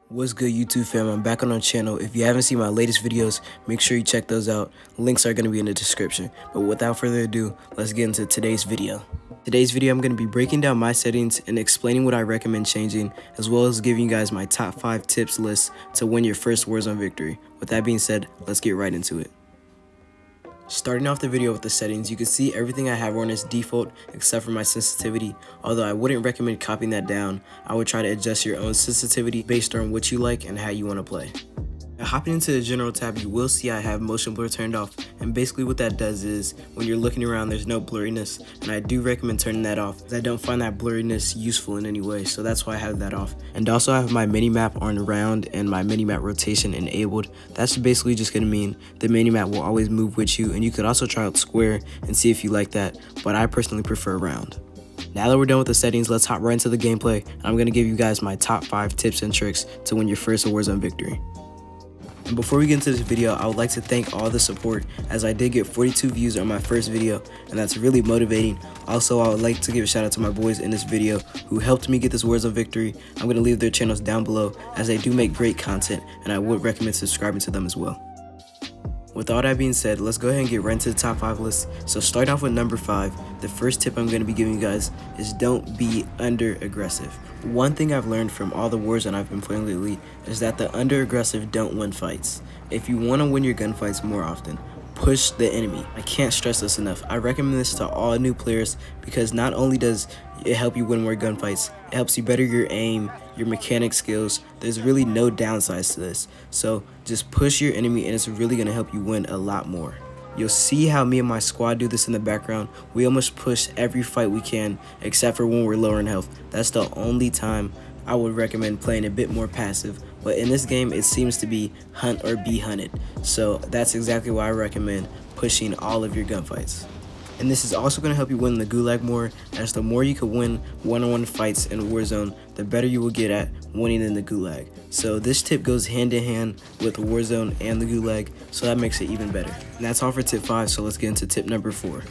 What's good, YouTube fam? I'm back on our channel. If you haven't seen my latest videos, make sure you check those out. Links are going to be in the description. But without further ado, let's get into today's video. Today's video, I'm going to be breaking down my settings and explaining what I recommend changing, as well as giving you guys my top 5 tips list to win your first Warzone victory. With that being said, let's get right into it. Starting off the video with the settings, you can see everything I have on as default except for my sensitivity. Although I wouldn't recommend copying that down, I would try to adjust your own sensitivity based on what you like and how you want to play. Now, hopping into the general tab, you will see I have motion blur turned off, and basically what that does is when you're looking around there's no blurriness, and I do recommend turning that off because I don't find that blurriness useful in any way, so that's why I have that off. And also I have my minimap on round and my minimap rotation enabled. That's basically just going to mean the minimap will always move with you, and you could also try out square and see if you like that, but I personally prefer round. Now that we're done with the settings, let's hop right into the gameplay, and I'm going to give you guys my top 5 tips and tricks to win your first Warzone victory. And before we get into this video, I would like to thank all the support, as I did get 42 views on my first video, and that's really motivating. Also, I would like to give a shout out to my boys in this video who helped me get this Warzone victory. I'm going to leave their channels down below, as they do make great content, and I would recommend subscribing to them as well. With all that being said, let's go ahead and get right into the top 5 list. So starting off with number 5, the first tip I'm going to be giving you guys is don't be under aggressive. One thing I've learned from all the Warzone I've been playing lately is that the under aggressive don't win fights. If you want to win your gunfights more often, push the enemy. I can't stress this enough. I recommend this to all new players because not only does it help you win more gunfights, it helps you better your aim, your mechanic skills. There's really no downsides to this. So just push your enemy and it's really going to help you win a lot more. You'll see how me and my squad do this in the background. We almost push every fight we can except for when we're lower in health. That's the only time I would recommend playing a bit more passive. But in this game, it seems to be hunt or be hunted. So that's exactly why I recommend pushing all of your gunfights. And this is also going to help you win the gulag more, as the more you can win one-on-one fights in Warzone, the better you will get at winning in the gulag. So this tip goes hand in hand with Warzone and the gulag, so that makes it even better. And that's all for tip 5, so let's get into tip number 4.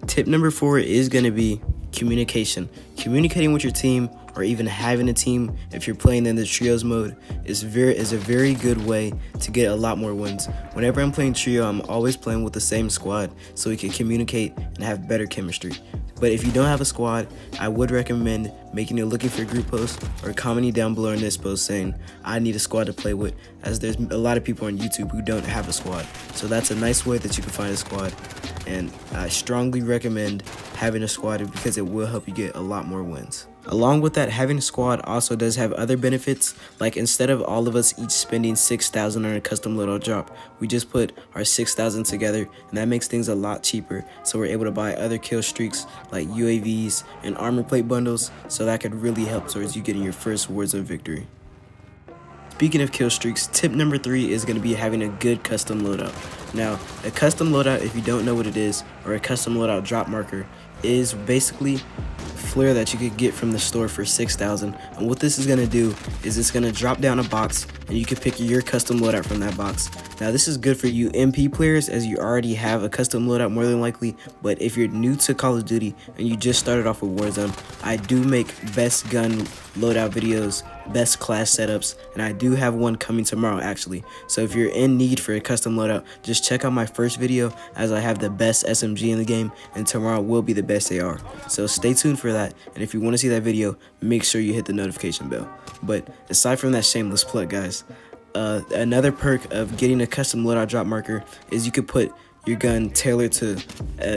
Tip number 4 is going to be communication. Communicating with your team, or even having a team if you're playing in the trios mode, is a very good way to get a lot more wins. Whenever I'm playing trio, I'm always playing with the same squad so we can communicate and have better chemistry. But if you don't have a squad, I would recommend making a looking for group post or commenting down below in this post saying I need a squad to play with, as there's a lot of people on YouTube who don't have a squad. So that's a nice way that you can find a squad, and I strongly recommend having a squad because it will help you get a lot more wins. Along with that, having a squad also does have other benefits, like instead of all of us each spending 6,000 on a custom loadout drop, we just put our 6,000 together, and that makes things a lot cheaper, so we're able to buy other kill streaks like UAVs and armor plate bundles, so that could really help towards you getting your first Warzone victory. Speaking of kill streaks, tip number 3 is going to be having a good custom loadout. Now, a custom loadout, if you don't know what it is, or a custom loadout drop marker, is basically flare that you could get from the store for 6,000, and what this is going to do is it's going to drop down a box and you can pick your custom loadout from that box. Now this is good for you MP players, as you already have a custom loadout more than likely, but if you're new to Call of Duty and you just started off with Warzone, I do make best gun loadout videos, best class setups, and I do have one coming tomorrow actually. So if you're in need for a custom loadout, just check out my first video, as I have the best SMG in the game, and tomorrow will be the best AR. So stay tuned for that, and if you want to see that video, make sure you hit the notification bell. But aside from that shameless plug, guys, another perk of getting a custom loadout drop marker is you could put your gun tailored to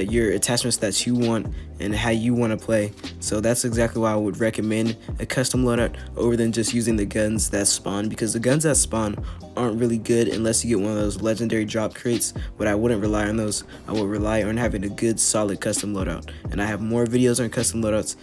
your attachments that you want and how you want to play. So that's exactly why I would recommend a custom loadout over than just using the guns that spawn, because the guns that spawn aren't really good unless you get one of those legendary drop crates, but I wouldn't rely on those. I would rely on having a good solid custom loadout, and I have more videos on custom loadouts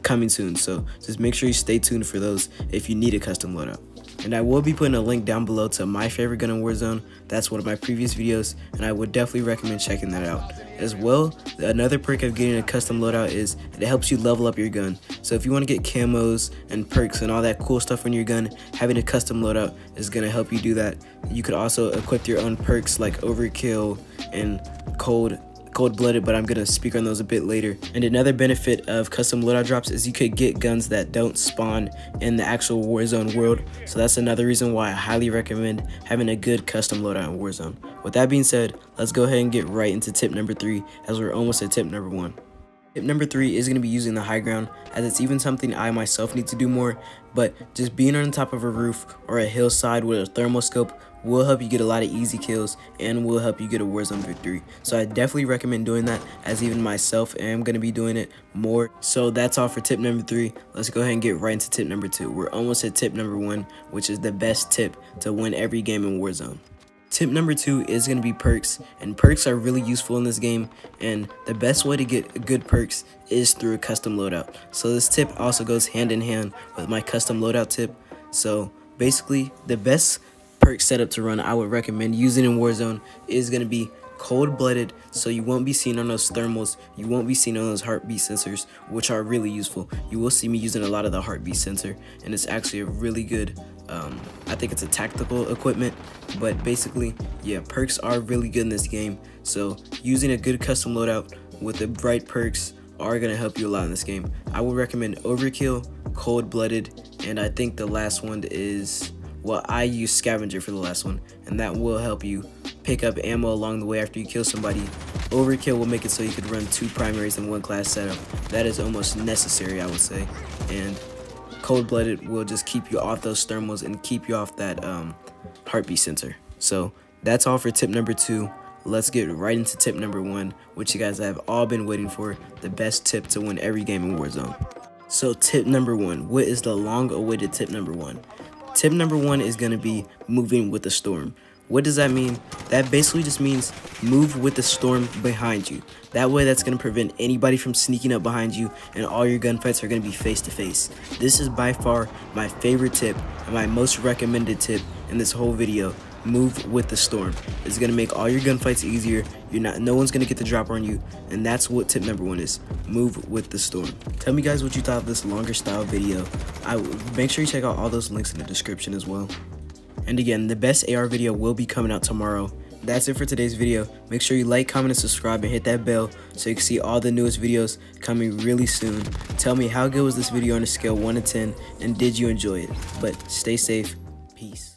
coming soon, so just make sure you stay tuned for those if you need a custom loadout. And I will be putting a link down below to my favorite gun in Warzone. That's one of my previous videos, and I would definitely recommend checking that out. As well, another perk of getting a custom loadout is it helps you level up your gun. So if you want to get camos and perks and all that cool stuff on your gun, having a custom loadout is going to help you do that. You could also equip your own perks like overkill and cold cold-blooded, but I'm gonna speak on those a bit later. And another benefit of custom loadout drops is you could get guns that don't spawn in the actual Warzone world. So that's another reason why I highly recommend having a good custom loadout in Warzone. With that being said, let's go ahead and get right into tip number 3, as we're almost at tip number 1. Tip number 3 is going to be using the high ground, as it's even something I myself need to do more, but just being on top of a roof or a hillside with a thermal scope will help you get a lot of easy kills and will help you get a Warzone victory. So I definitely recommend doing that, as even myself am going to be doing it more. So that's all for tip number 3. Let's go ahead and get right into tip number 2. We're almost at tip number 1, which is the best tip to win every game in Warzone. Tip number 2 is going to be perks, and perks are really useful in this game, and the best way to get good perks is through a custom loadout. So this tip also goes hand in hand with my custom loadout tip. So basically, the best perk setup to run I would recommend using in Warzone is going to be cold-blooded, so you won't be seen on those thermals, you won't be seen on those heartbeat sensors, which are really useful. You will see me using a lot of the heartbeat sensor, and it's actually a really good I think it's a tactical equipment, but basically, yeah, perks are really good in this game. So using a good custom loadout with the right perks are going to help you a lot in this game. I would recommend Overkill, Cold-Blooded, and I think the last one is, well, I use Scavenger for the last one, and that will help you pick up ammo along the way after you kill somebody. Overkill will make it so you could run 2 primaries in 1 class setup. That is almost necessary, I would say. And Cold-Blooded will just keep you off those thermals and keep you off that heartbeat sensor. So that's all for tip number 2. Let's get right into tip number 1, which you guys have all been waiting for, the best tip to win every game in Warzone. So tip number 1, what is the long-awaited tip number 1? Tip number 1 is going to be moving with the storm. What does that mean? That basically just means move with the storm behind you. That way, that's going to prevent anybody from sneaking up behind you, and all your gunfights are going to be face to face. This is by far my favorite tip and my most recommended tip in this whole video. Move with the storm. It's going to make all your gunfights easier. No one's going to get the drop on you, and that's what tip number 1 is. Move with the storm. Tell me guys what you thought of this longer style video. Make sure you check out all those links in the description as well. And again, the best AR video will be coming out tomorrow. That's it for today's video. Make sure you like, comment, and subscribe, and hit that bell so you can see all the newest videos coming really soon. Tell me how good was this video on a scale 1 to 10, and did you enjoy it? But stay safe. Peace.